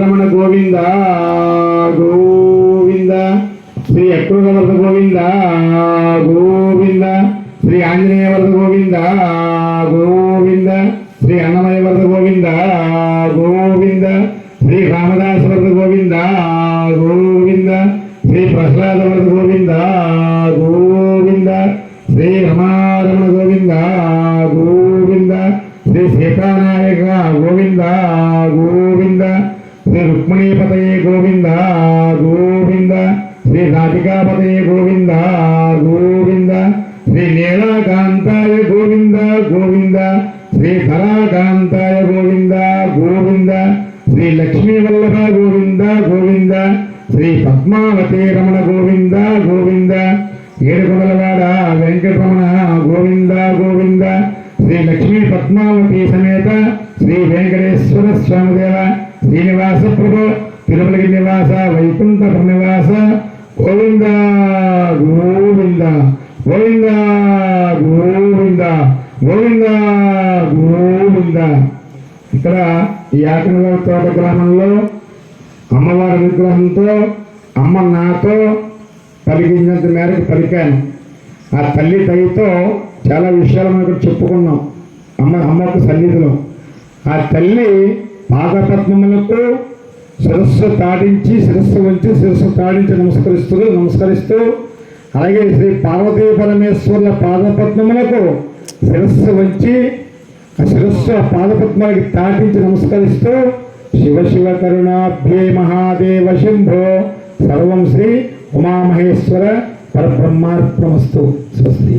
రమణ గోవింద గోవింద శ్రీ అక్రూరవర్ధ గోవింద గోవింద శ్రీ ఆంజనేయ వర్ధ గోవింద గోవింద శ్రీ అన్నమయ వర్ధ గోవింద గోవింద శ్రీ రామదాస వర్ధ గోవింద గోవింద శ్రీ ప్రహ్లాద వర్ధ గోవింద గోవింద శ్రీ రమారమణ గోవింద గోవింద శ్రీ సీతానాయక గోవింద గోవింద శ్రీ రుక్మిణీపతయే గోవింద గోవింద శ్రీ రాధికాపతయే గోవింద గోవింద శ్రీ నీలాకాంతాయ గోవింద గోవింద శ్రీ ధరాకాంతాయ గోవింద గోవింద శ్రీ లక్ష్మీవల్లభ గోవింద గోవింద శ్రీ పద్మావతి రమణ గోవింద గోవింద ఏడుకొండలవాడ వెంకటరమణ గోవింద గోవింద శ్రీ లక్ష్మీ పద్మావతి సమేత శ్రీ వెంకటేశ్వర స్వామిదేవ శ్రీనివాస ప్రభు తిరుమలకి నివాస వైకుంఠ నివాస గోవింద గోవింద గోవింద గోవింద గోవింద గోవింద. ఇక్కడ ఈ యాకనగర్ తోట గ్రామంలో అమ్మవారి విగ్రహంతో అమ్మ నాతో పలికించినంత మేరకు పలికాను. ఆ తల్లి దయతో చాలా విషయాలు మనకు చెప్పుకున్నాం. అమ్మకు సన్నిధిలో ఆ తల్లి పాదపద్మములకు శిరస్సు తాడించి శిరస్సు వంచి శిరస్సు తాడించి నమస్కరిస్తూ అలాగే శ్రీ పార్వతీ పరమేశ్వరుల పాదపద్మములకు శిరస్సు వంచి ఆ శిరస్సు ఆ పాదపద్మాలకి తాటించి నమస్కరిస్తూ శివ శివ కరుణాభ్యే మహాదేవ శంభో సర్వం శ్రీ ఉమామహేశ్వర పరబ్రహ్మార్పణమస్తు. స్వస్తి.